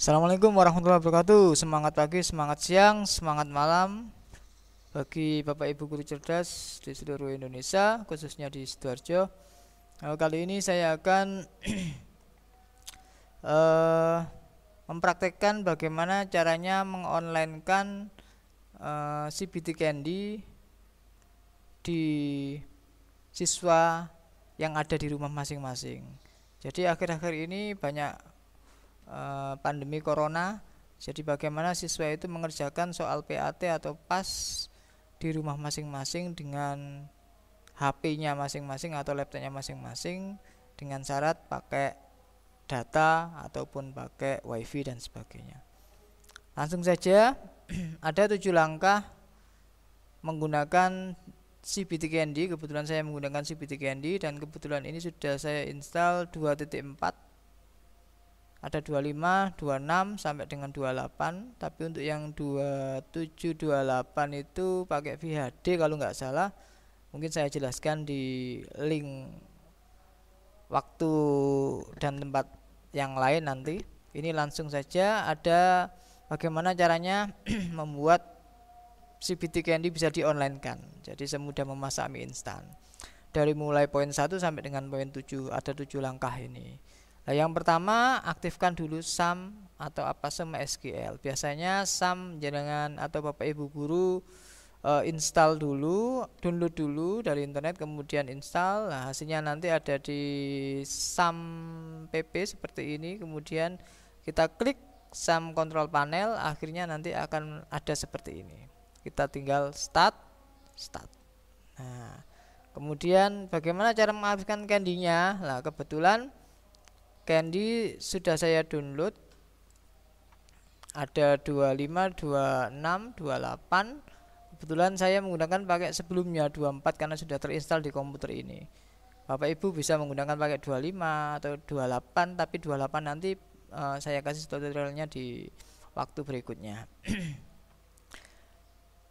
Assalamualaikum warahmatullahi wabarakatuh. Semangat pagi, semangat siang, semangat malam bagi Bapak Ibu guru cerdas di seluruh Indonesia, khususnya di Sidoarjo. Kali ini saya akan eh, mempraktekkan bagaimana caranya mengonlinekan CBT Candy di siswa yang ada di rumah masing-masing. Jadi akhir-akhir ini banyak pandemi corona. Jadi bagaimana siswa itu mengerjakan soal PAT atau PAS di rumah masing-masing dengan HP-nya masing-masing atau laptopnya masing-masing dengan syarat pakai data ataupun pakai wifi dan sebagainya. Langsung saja, ada 7 langkah menggunakan CBT Candy. Kebetulan saya menggunakan CBT Candy dan kebetulan ini sudah saya install 2.4. Ada 25, 26 sampai dengan 28. Tapi untuk yang 27, 28 itu pakai VHD kalau nggak salah. Mungkin saya jelaskan di link waktu dan tempat yang lain nanti. Ini langsung saja ada bagaimana caranya membuat CBT Candy bisa di-online-kan. Jadi semudah memasak mie instan. Dari mulai poin 1 sampai dengan poin 7 ada 7 langkah ini. Nah, yang pertama, aktifkan dulu SAM atau apa sama SQL. Biasanya SAM jangan atau Bapak Ibu guru install dulu, download dulu dari internet, kemudian install. Nah, hasilnya nanti ada di SAM PP seperti ini. Kemudian kita klik SAM control panel, akhirnya nanti akan ada seperti ini. Kita tinggal start. Nah, kemudian bagaimana cara mengaktifkan Candy-nya? Nah, kebetulan Candy sudah saya download, ada 25, 26, 28. Kebetulan saya menggunakan pakai sebelumnya 24 karena sudah terinstall di komputer ini. Bapak Ibu bisa menggunakan pakai 25 atau 28, tapi 28 nanti saya kasih tutorialnya di waktu berikutnya.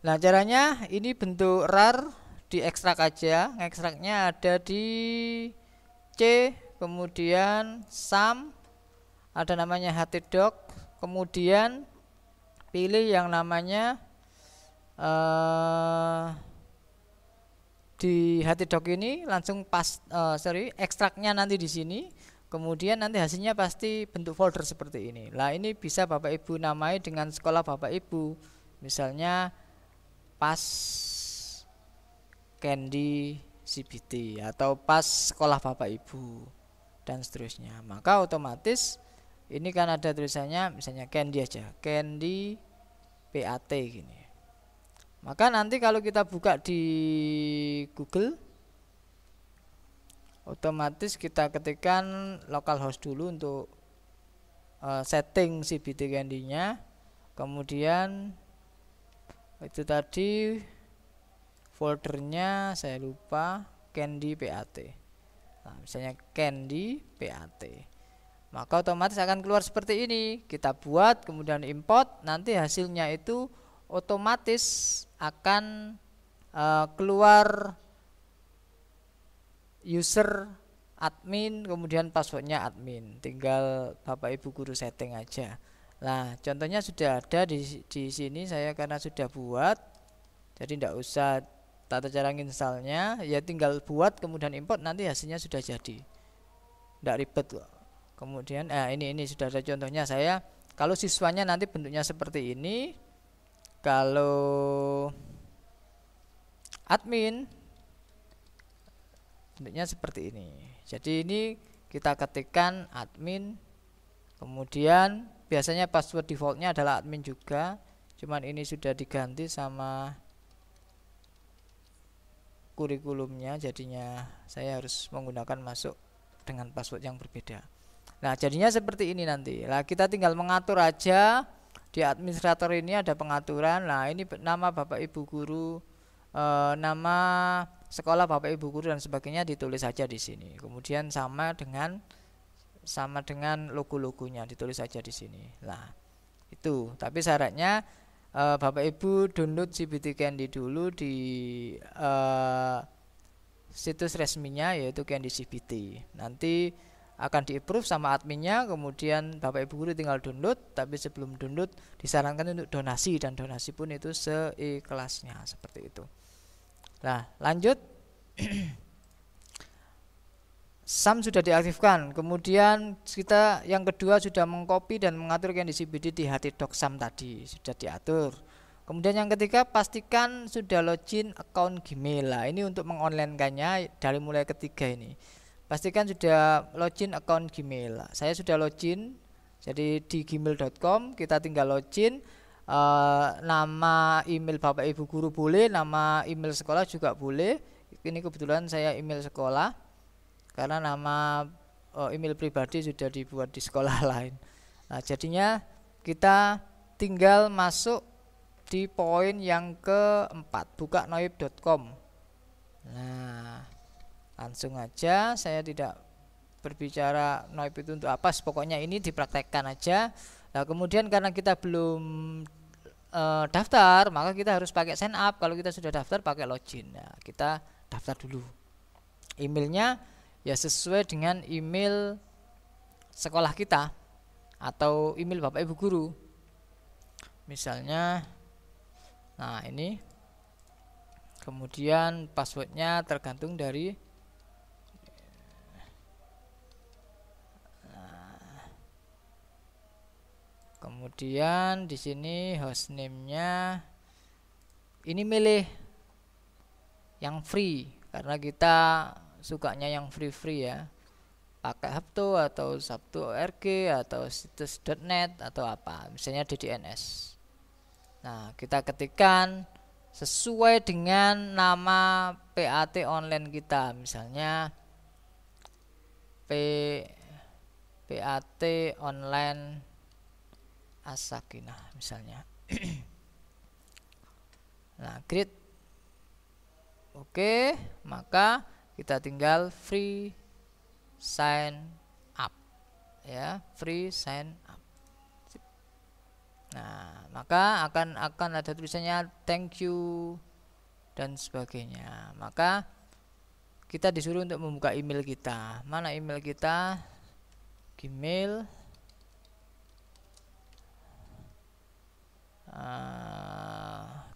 Nah, caranya ini bentuk RAR, diekstrak aja. Ekstraknya ada di C, kemudian SAM, ada namanya htdoc, kemudian pilih yang namanya di htdoc ini langsung ekstraknya nanti di sini. Kemudian nanti hasilnya pasti bentuk folder seperti ini. Nah, ini bisa Bapak Ibu namai dengan sekolah Bapak Ibu. Misalnya PAS Candy CBT atau PAS sekolah Bapak Ibu dan seterusnya. Maka otomatis ini kan ada tulisannya misalnya Candy aja, Candy PAT gini. Maka nanti kalau kita buka di Google, otomatis kita ketikkan localhost dulu untuk setting CBT Candy-nya. Kemudian itu tadi foldernya saya lupa, Candy PAT. Nah, misalnya Candy PAT, maka otomatis akan keluar seperti ini. Kita buat kemudian import, nanti hasilnya itu otomatis akan keluar user admin, kemudian passwordnya admin. Tinggal Bapak Ibu guru setting aja. Nah, contohnya sudah ada di sini saya karena sudah buat, jadi tidak usah tata cara installnya, ya tinggal buat kemudian import, nanti hasilnya sudah jadi, tidak ribet kok. Kemudian ini sudah ada contohnya. Saya kalau siswanya nanti bentuknya seperti ini, kalau admin bentuknya seperti ini. Jadi ini kita ketikkan admin, kemudian biasanya password defaultnya adalah admin juga, cuman ini sudah diganti sama kurikulumnya, jadinya saya harus menggunakan masuk dengan password yang berbeda. Nah, jadinya seperti ini nanti. Nah, kita tinggal mengatur aja. Di administrator ini ada pengaturan. Nah, ini nama Bapak Ibu guru, nama sekolah Bapak Ibu guru dan sebagainya ditulis saja di sini. Kemudian sama dengan logo-logonya ditulis saja di sini. Nah, itu. Tapi syaratnya Bapak Ibu download CBT Candy dulu di situs resminya, yaitu Candy CBT. Nanti akan di-approve sama adminnya, kemudian Bapak Ibu guru tinggal download. Tapi sebelum download disarankan untuk donasi, dan donasi pun itu seikhlasnya, seperti itu. Nah, lanjut. SAM sudah diaktifkan. Kemudian kita yang kedua sudah mengcopy dan mengatur kondisi BD di htdoc SAM tadi, sudah diatur. Kemudian yang ketiga, pastikan sudah login account Gmail. Nah, ini untuk mengonline-kannya dari mulai ketiga ini. Pastikan sudah login account Gmail. Saya sudah login. Jadi di gmail.com kita tinggal login. Nama email Bapak Ibu guru boleh, nama email sekolah juga boleh. Ini kebetulan saya email sekolah, karena nama email pribadi sudah dibuat di sekolah lain. Nah, jadinya kita tinggal masuk di poin yang keempat, buka noib.com. Nah, langsung aja, saya tidak berbicara noib itu untuk apa, pokoknya ini dipraktekkan aja. Nah, kemudian karena kita belum daftar, maka kita harus pakai sign up. Kalau kita sudah daftar pakai login. Nah, kita daftar dulu. Emailnya ya sesuai dengan email sekolah kita atau email Bapak Ibu guru. Misalnya, nah ini. Kemudian passwordnya tergantung dari kemudian di sini hostname-nya ini milih yang free, karena kita sukanya yang free ya, pakai Hapto atau Sabtu ORG atau situs.net atau apa, misalnya DDNS. Nah, kita ketikkan sesuai dengan nama PAT online kita, misalnya PAT online As-Sakinah misalnya. Nah, create. Oke, maka kita tinggal free sign up ya, free sign up. Nah, maka akan ada tulisannya thank you dan sebagainya. Maka kita disuruh untuk membuka email kita. Mana email kita? Gmail.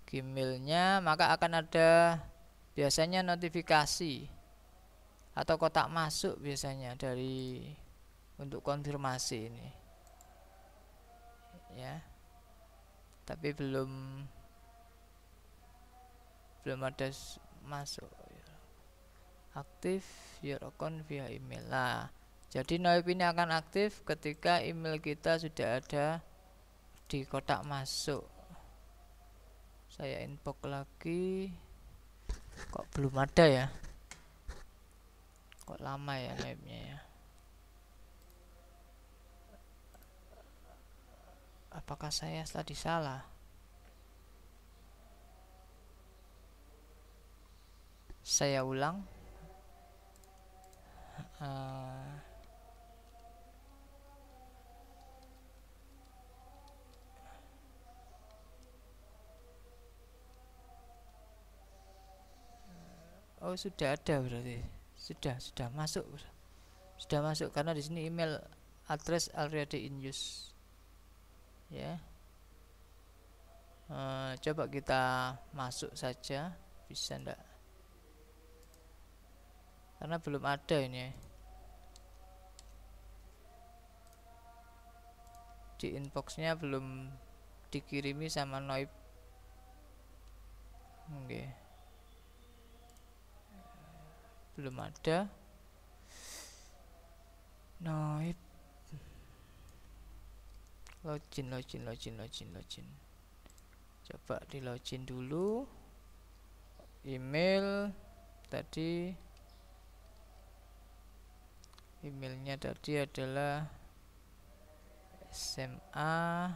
Gmailnya, maka akan ada biasanya notifikasi atau kotak masuk biasanya dari untuk konfirmasi ini ya, tapi belum ada masuk. Aktif your account via email. Nah, jadi noib ini akan aktif ketika email kita sudah ada di kotak masuk. Saya inbox lagi, kok belum ada ya, kok lama ya noibnya ya. Apakah saya tadi salah? Saya ulang. Oh, sudah ada berarti. Sudah masuk. Sudah masuk karena di sini email address already in use. Ya. Coba kita masuk saja, bisa enggak? Karena belum ada ini. Di inboxnya belum dikirimi sama noib. Oke. Belum ada noib. Login. Coba di login dulu. Email tadi, emailnya tadi adalah SMA.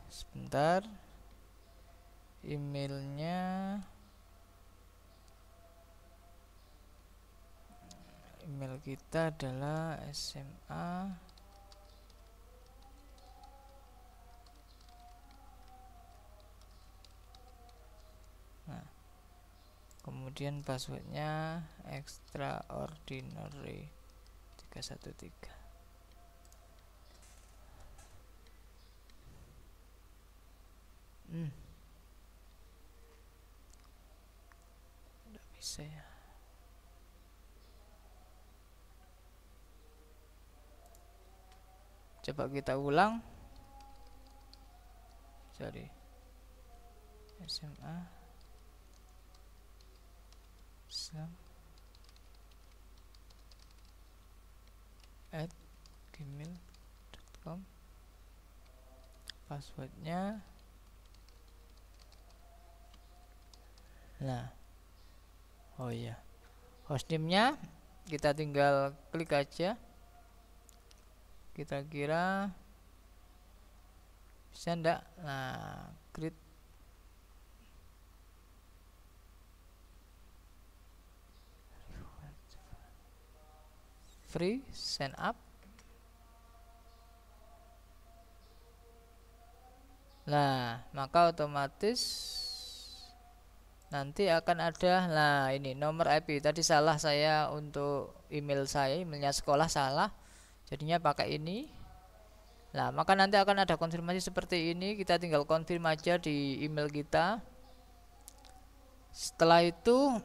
Sebentar, email kita adalah SMA. Nah, kemudian passwordnya extraordinary 313. Nggak bisa ya. Coba kita ulang. Sorry. SMA @gmail.com. Passwordnya. Nah, oh iya, hostname-nya kita tinggal klik aja. Kita kira bisa ndak? Nah, create free sign up. Nah, maka otomatis nanti akan ada, nah ini nomor IP tadi salah saya untuk email saya, emailnya sekolah salah, jadinya pakai ini. Nah, maka nanti akan ada konfirmasi seperti ini, kita tinggal confirm aja di email kita. Setelah itu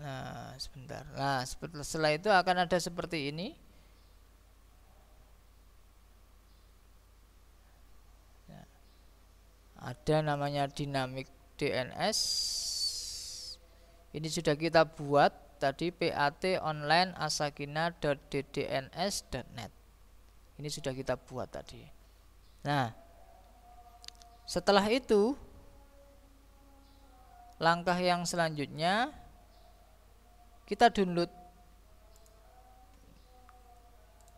nah sebentar, nah setelah itu akan ada seperti ini. Nah, ada namanya dynamic DNS. Ini sudah kita buat tadi, patonline@asakina.ddns.net. Ini sudah kita buat tadi. Nah, setelah itu langkah yang selanjutnya kita download.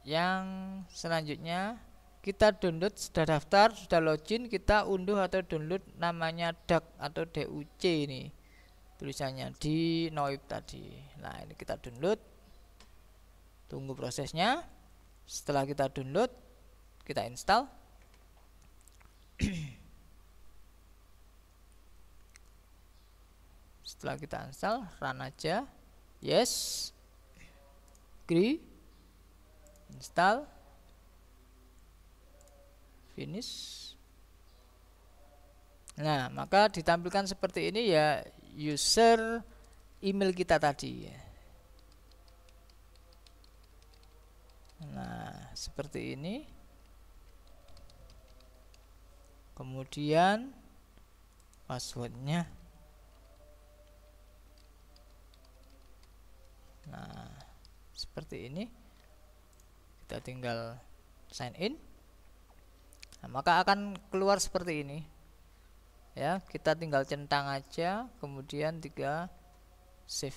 Yang selanjutnya kita download, sudah daftar, sudah login, kita unduh atau download namanya DAC atau DUC ini tulisannya di Noip tadi. Nah, ini kita download, tunggu prosesnya. Setelah kita download, kita install. Setelah kita install, run aja. Yes, agree, install, finish. Nah, maka ditampilkan seperti ini ya, user email kita tadi ya. Nah, seperti ini. Kemudian passwordnya. Nah, seperti ini. Kita tinggal sign in. Nah, maka akan keluar seperti ini. Ya, kita tinggal centang aja, kemudian 3 save.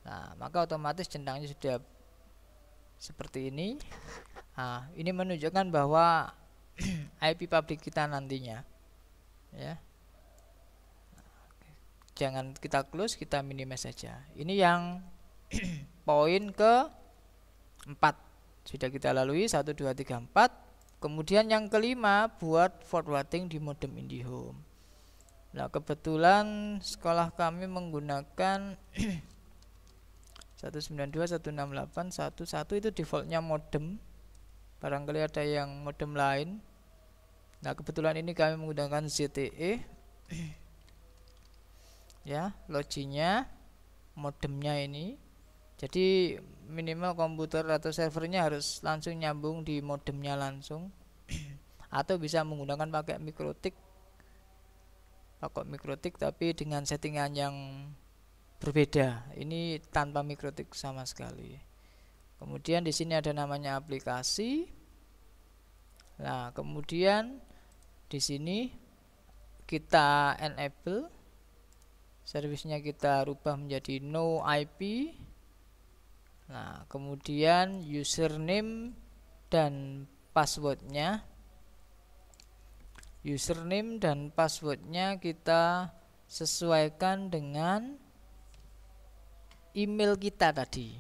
Nah, maka otomatis centangnya sudah seperti ini. Nah, ini menunjukkan bahwa IP public kita nantinya. Ya. Jangan kita close, kita minimize saja. Ini yang poin ke 4 sudah kita lalui, 1 2 3 4. Kemudian yang kelima buat forwarding di modem IndiHome. Nah, kebetulan sekolah kami menggunakan 192.168.1.1 itu defaultnya modem. Barangkali ada yang modem lain. Nah, kebetulan ini kami menggunakan ZTE. Ya, loginya modemnya ini. Jadi minimal komputer atau servernya harus langsung nyambung di modemnya langsung. Atau bisa menggunakan pakai mikrotik. Pakai mikrotik tapi dengan settingan yang berbeda. Ini tanpa mikrotik sama sekali. Kemudian di sini ada namanya aplikasi. Nah, kemudian di sini kita enable, servisnya kita rubah menjadi no IP. Nah, kemudian username dan passwordnya. Username dan passwordnya kita sesuaikan dengan email kita tadi.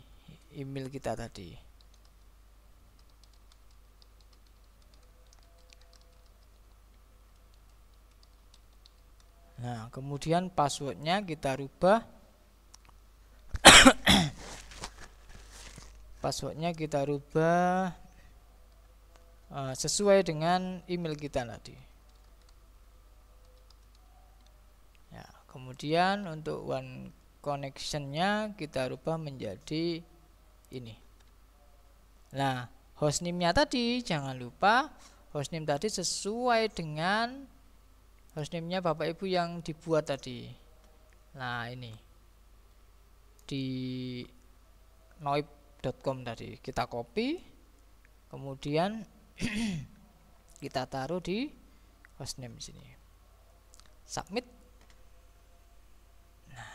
Nah, kemudian passwordnya kita rubah. Sesuai dengan email kita tadi. Ya, kemudian untuk one connection-nya kita rubah menjadi ini. Nah, hostname-nya tadi jangan lupa hostname tadi sesuai dengan hostname-nya Bapak Ibu yang dibuat tadi. Nah, ini di noip.com tadi kita copy, kemudian kita taruh di hostname sini, submit. Nah,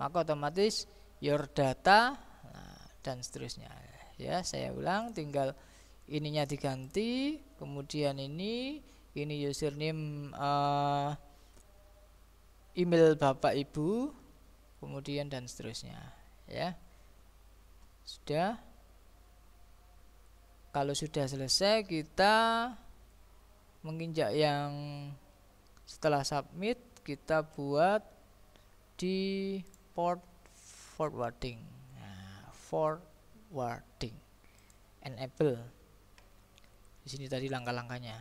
maka otomatis your data, dan seterusnya. Ya, saya ulang, tinggal ininya diganti, kemudian ini username email Bapak Ibu, kemudian dan seterusnya. Ya, sudah. Kalau sudah selesai, kita menginjak yang setelah submit, kita buat di port forwarding. Nah, forwarding enable. Di sini tadi langkah-langkahnya.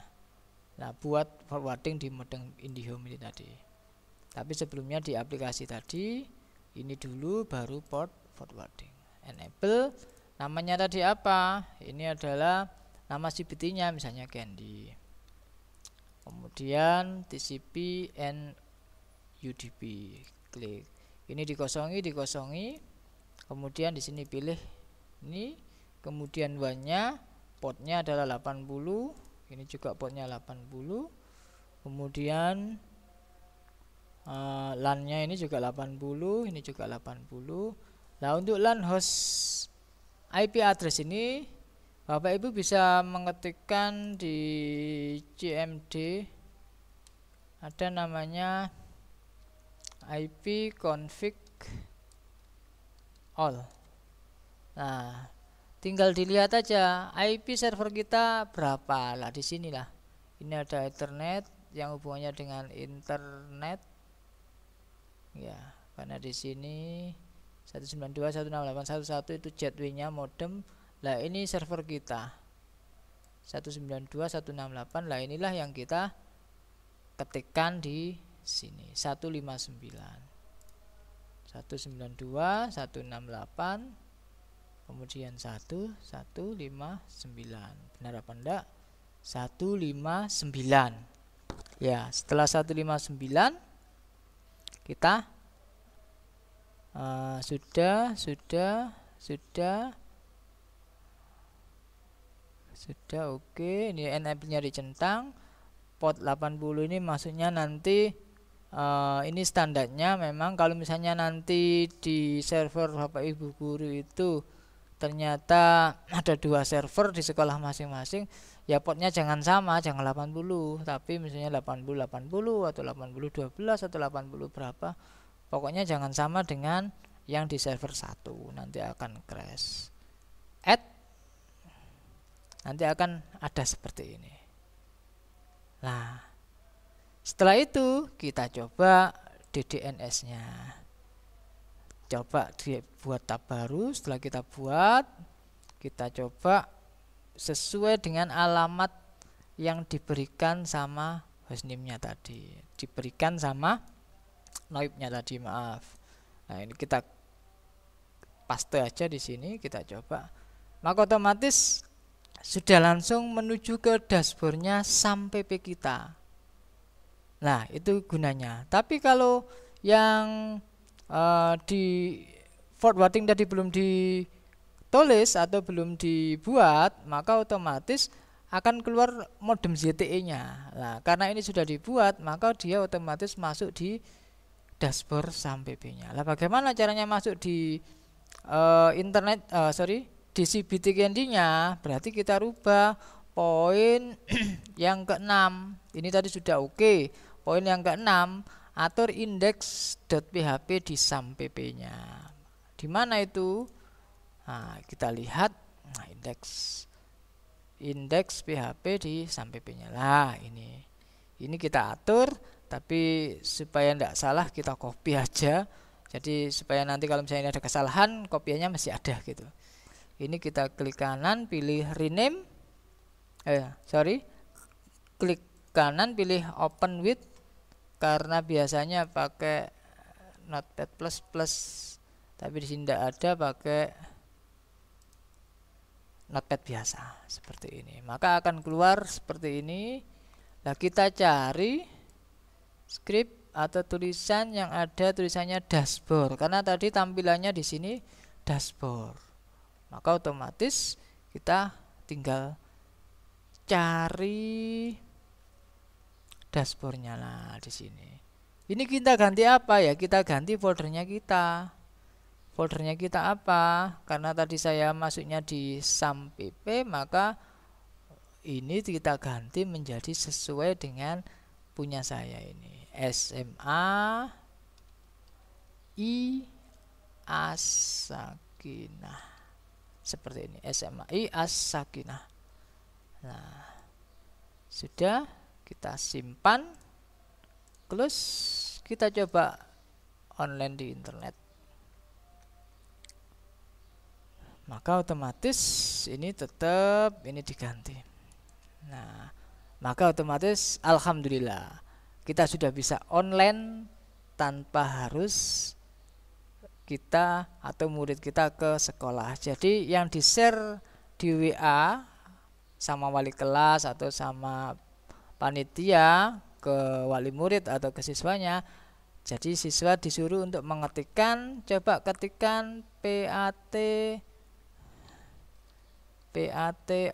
Nah, buat forwarding di modem IndiHome ini tadi. Tapi sebelumnya di aplikasi tadi, ini dulu baru port forwarding. Enable, namanya tadi apa? Ini adalah nama CBT-nya, misalnya Candy. Kemudian TCP and UDP, klik. Ini dikosongi. Kemudian di sini pilih ini, kemudian WAN-nya, portnya adalah 80. Ini juga portnya 80. Kemudian LAN-nya ini juga 80, ini juga 80. Nah, untuk LAN host IP address ini Bapak Ibu bisa mengetikkan di CMD, ada namanya IP config all. Nah, tinggal dilihat aja IP server kita berapa lah, di sinilah. Ini ada Ethernet yang hubungannya dengan internet. Ya, karena di sini 192.168.1.1 itu gateway-nya modem. Lah, ini server kita 192.168. Lah, inilah yang kita ketikkan di sini 192.168, kemudian 1.159. Benar apa enggak? 159. Ya, setelah 159 kita sudah oke. Ini enable-nya dicentang. Port 80 ini maksudnya nanti ini standarnya. Memang kalau misalnya nanti di server Bapak Ibu guru itu ternyata ada 2 server di sekolah masing-masing, ya portnya jangan sama, jangan 80, tapi misalnya 80 atau 8012 atau 80 berapa, pokoknya jangan sama dengan yang di server 1, nanti akan crash. Add, nanti akan ada seperti ini. Nah, setelah itu kita coba DDNS-nya. Coba dibuat tab baru. Setelah kita buat, kita coba sesuai dengan alamat yang diberikan sama hostname-nya tadi, diberikan sama noip-nya tadi, maaf. Nah, ini kita paste aja di sini, kita coba. Maka otomatis sudah langsung menuju ke dashboardnya SAM-PP kita. Nah, itu gunanya. Tapi kalau yang di forwarding tadi belum ditulis atau belum dibuat, maka otomatis akan keluar modem ZTE-nya. Nah, karena ini sudah dibuat, maka dia otomatis masuk di dashboard SAM-PP-nya. Lah, bagaimana caranya masuk di di CBT Candy-nya? Berarti kita rubah poin yang ke-6. Ini tadi sudah oke. Poin yang ke-6 atur index.php di SAM PP-nya. Di mana itu? Nah, kita lihat indeks PHP di SAM PP-nya. Lah, ini kita atur, tapi supaya tidak salah kita copy aja. Jadi supaya nanti kalau misalnya ada kesalahan, kopiannya masih ada gitu. Ini kita klik kanan, pilih rename. Klik kanan, pilih open with, karena biasanya pakai Notepad++, tapi di sini tidak ada, pakai Notepad biasa seperti ini. Maka akan keluar seperti ini. Nah, kita cari script atau tulisan yang ada tulisannya dashboard, karena tadi tampilannya di sini dashboard. Maka otomatis kita tinggal cari dashboardnya. Nah, di sini. Ini kita ganti apa ya? Kita ganti foldernya kita. Foldernya kita apa? Karena tadi saya masuknya di SAM PP, maka ini kita ganti menjadi sesuai dengan punya saya ini. SMA I As-Sakinah, seperti ini, SMA I As-Sakinah. Nah, sudah, kita simpan, close, kita coba online di internet. Maka otomatis ini tetap ini diganti. Nah, maka otomatis alhamdulillah kita sudah bisa online tanpa harus kita atau murid kita ke sekolah. Jadi yang di-share di WA sama wali kelas atau sama panitia ke wali murid atau ke siswanya, jadi siswa disuruh untuk mengetikkan, coba ketikkan PAT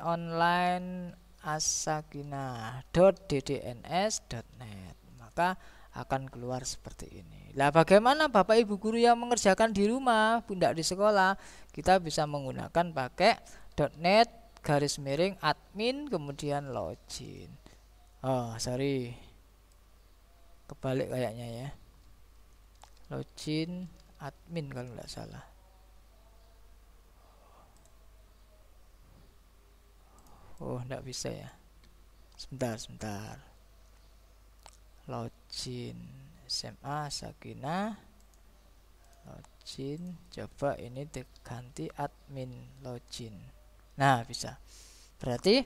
online assakinah.ddns.net, maka akan keluar seperti ini. Lah, bagaimana Bapak Ibu guru yang mengerjakan di rumah, tidak di sekolah? Kita bisa menggunakan pakai .net/admin kemudian login. Oh, sorry, kebalik kayaknya ya. Login admin kalau tidak salah. Oh, tidak bisa ya. Sebentar. Login SMA Sakinah. Login. Coba ini diganti admin login. Nah, bisa. Berarti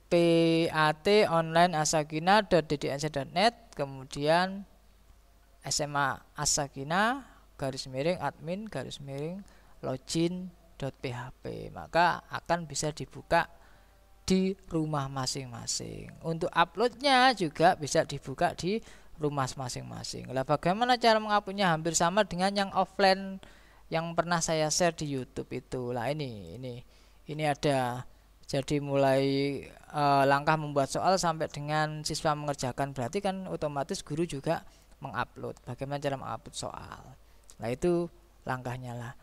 PAT online assakinah.ddns.net kemudian SMA As-Sakinah _admin _login.php, maka akan bisa dibuka di rumah masing-masing. Untuk uploadnya juga bisa dibuka di rumah masing-masing. Lah, bagaimana cara menguploadnya? Hampir sama dengan yang offline yang pernah saya share di YouTube itu. Lah, ini ada. Jadi mulai langkah membuat soal sampai dengan siswa mengerjakan, berarti kan otomatis guru juga mengupload. Bagaimana cara mengupload soal? Nah, itu langkahnya lah.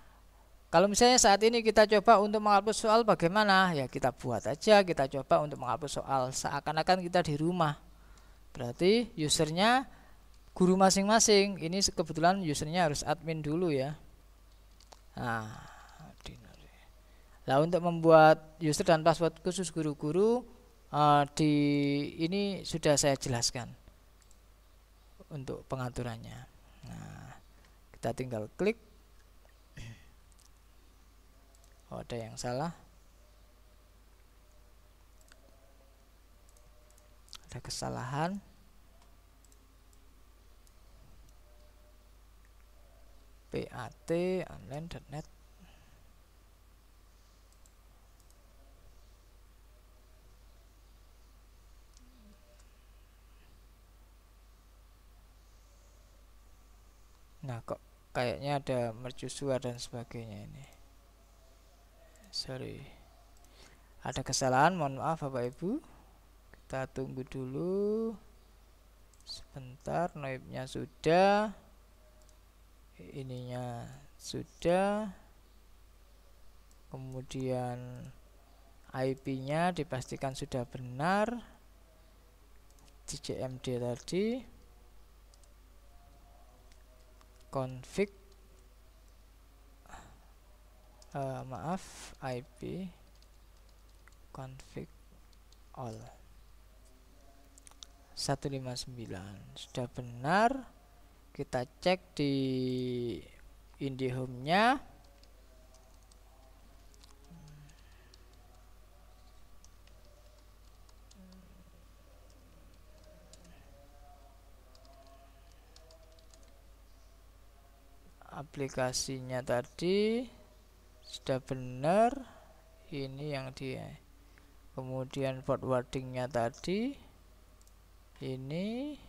Kalau misalnya saat ini kita coba untuk mengupload soal, bagaimana? Ya, kita buat aja, kita coba untuk mengupload soal seakan-akan kita di rumah. Berarti usernya guru masing-masing. Ini kebetulan usernya harus admin dulu ya. Nah, untuk membuat user dan password khusus guru-guru di ini sudah saya jelaskan untuk pengaturannya. Nah, kita tinggal klik. Oh, ada yang salah. Ada kesalahan. PAT online.net. Nah, kok kayaknya ada mercusuar dan sebagainya ini. Sorry, ada kesalahan, mohon maaf Bapak Ibu. Kita tunggu dulu sebentar. Noipnya sudah, ininya sudah, kemudian IP-nya dipastikan sudah benar, CCMD tadi. config maaf, IP config all 159 sudah benar. Kita cek di IndiHome-nya. Aplikasinya tadi sudah benar, ini yang dia. Kemudian forwardingnya tadi ini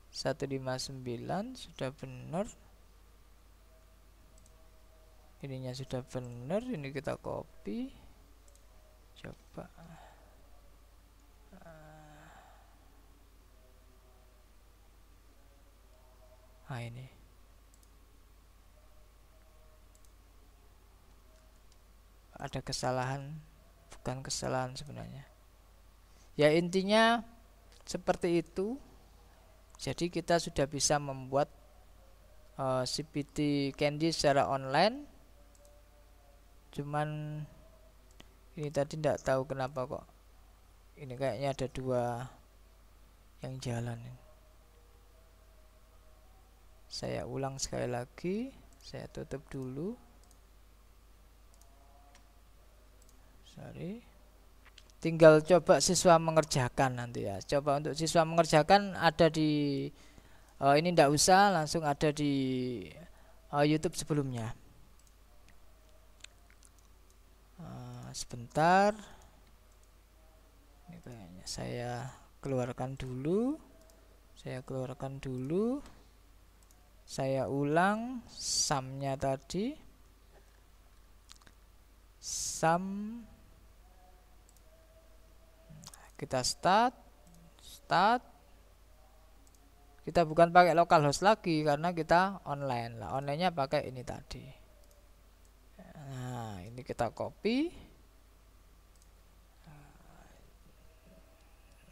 159 sudah benar, ininya sudah benar. Ini kita copy, coba ini ada kesalahan, bukan kesalahan sebenarnya ya, intinya seperti itu. Jadi kita sudah bisa membuat CPT Candy secara online. Cuman ini tadi tidak tahu kenapa kok ini kayaknya ada dua yang jalan. Saya ulang sekali lagi, saya tutup dulu. Sorry. Tinggal coba siswa mengerjakan nanti ya. Coba untuk siswa mengerjakan ada di ini ndak usah, langsung ada di YouTube sebelumnya. Sebentar. Ini kayaknya saya keluarkan dulu. Saya ulang sum-nya tadi. Sum, kita start. Kita bukan pakai localhost lagi karena kita online lah. Onlinenya pakai ini tadi. Nah, ini kita copy.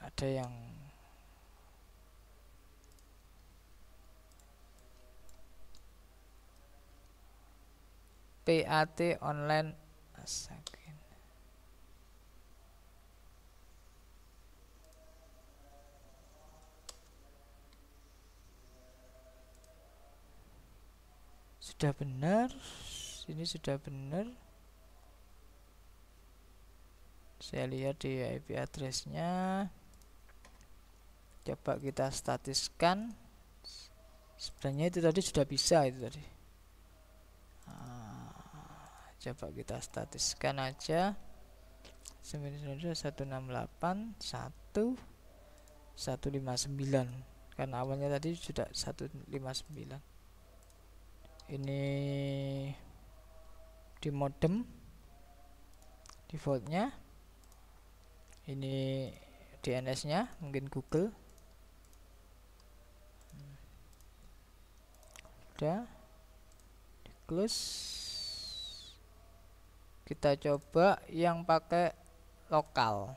Ada yang PAT online Asakin. Sudah benar, ini sudah benar. Saya lihat di IP address-nya. Coba kita statiskan. Sebenarnya itu tadi sudah bisa itu tadi. Coba kita statiskan aja. 168.1.159 karena awalnya tadi sudah 159. Ini di modem defaultnya, ini DNS-nya mungkin Google. Udah di close. Kita coba yang pakai lokal.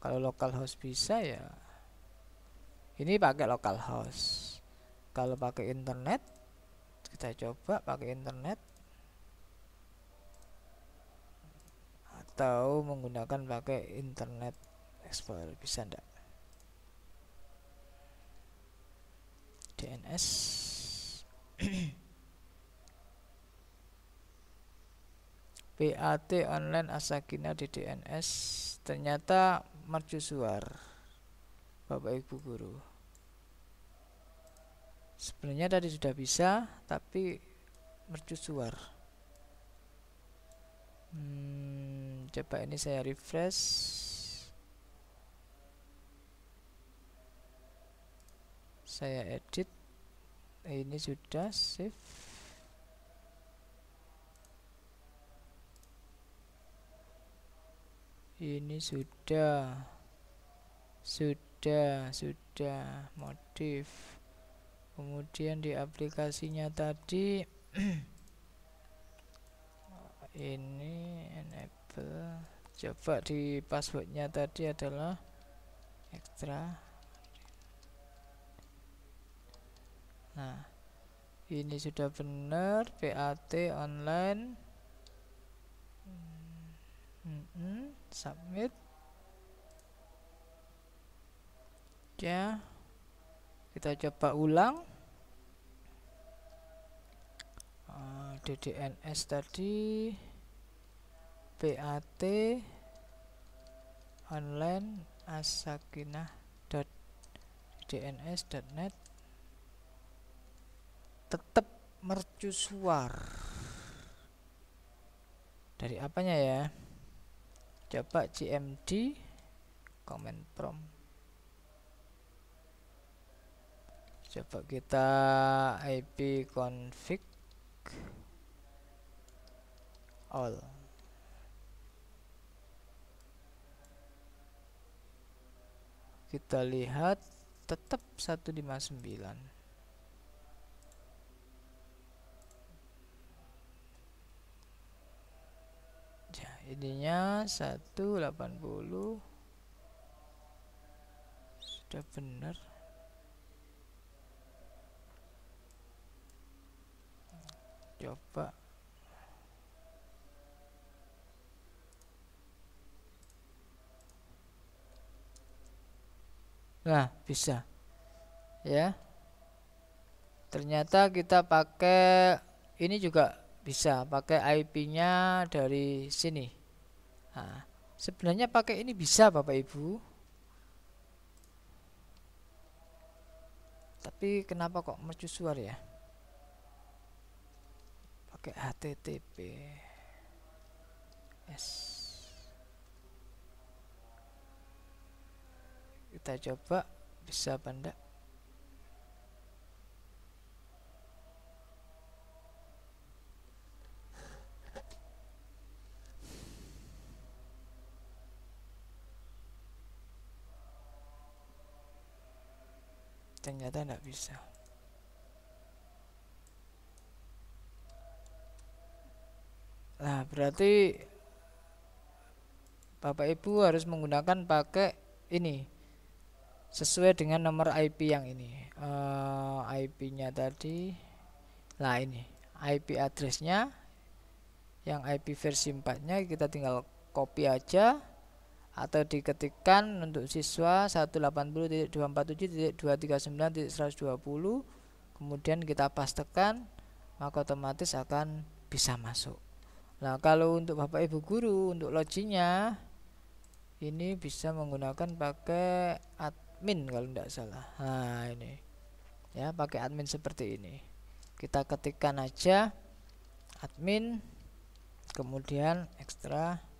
Kalau localhost bisa ya ini pakai localhost. Kalau pakai internet, kita coba pakai internet atau menggunakan pakai internet explorer, bisa enggak? DNS PAT online Asakina di DNS ternyata mercusuar, Bapak Ibu guru. Sebenarnya tadi sudah bisa, tapi mercusuar. Coba ini saya refresh. Saya edit. Ini sudah save. Ini sudah modif. Kemudian di aplikasinya tadi ini enable. Coba di passwordnya tadi adalah extra. Nah, Ini sudah benar, PAT online. Submit. Ya, kita coba ulang. DDNS tadi, PAT online asakinah.ddns.net. Tetap mercusuar. Dari apanya ya? Coba CMD command prompt. Coba kita IP config all. Kita lihat tetap 159. Ya, ininya 180 sudah benar. Coba nah, bisa ya. Ternyata kita pakai ini juga bisa pakai IP-nya dari sini. Nah, sebenarnya pakai ini bisa Bapak Ibu. Tapi kenapa kok mercusuar ya? Pakai HTTPS. Kita coba bisa apa enggak. Ternyata enggak bisa. Nah, berarti Bapak Ibu harus menggunakan pakai ini sesuai dengan nomor IP yang ini. IP-nya tadi, nah ini IP addressnya, yang IP versi 4-nya kita tinggal copy aja atau diketikkan untuk siswa 180.247.239.120, kemudian kita pastekan, maka otomatis akan bisa masuk. Nah, kalau untuk Bapak Ibu guru untuk loginnya ini bisa menggunakan pakai admin kalau tidak salah. Nah, ini ya, pakai admin seperti ini. Kita ketikkan aja admin, kemudian ekstra.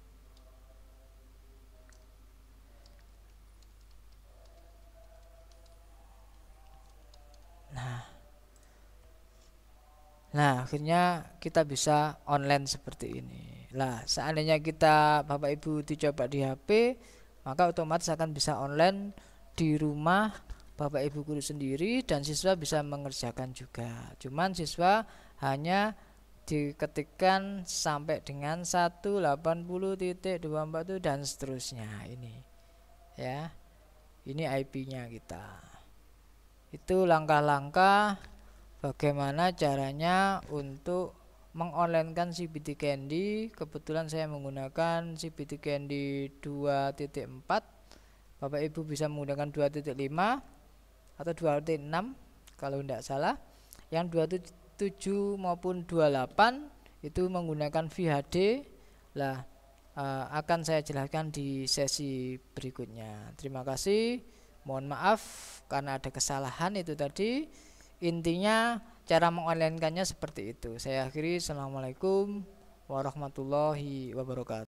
Nah, akhirnya kita bisa online seperti ini. Nah, seandainya kita Bapak Ibu dicoba di HP, maka otomatis akan bisa online di rumah Bapak Ibu guru sendiri, dan siswa bisa mengerjakan juga. Cuman siswa hanya diketikkan sampai dengan 180.24 dan seterusnya ini. Ya. Ini IP-nya kita. Itu langkah-langkah bagaimana caranya untuk mengonlinekan CBT Candy. Kebetulan saya menggunakan CBT Candy 2.4. Bapak Ibu bisa menggunakan 2.5 atau 2.6 kalau tidak salah. Yang 27 maupun 28 itu menggunakan VHD. Lah, akan saya jelaskan di sesi berikutnya. Terima kasih. Mohon maaf karena ada kesalahan itu tadi. Intinya cara mengonlinekannya seperti itu. Saya akhiri. Assalamualaikum warahmatullahi wabarakatuh.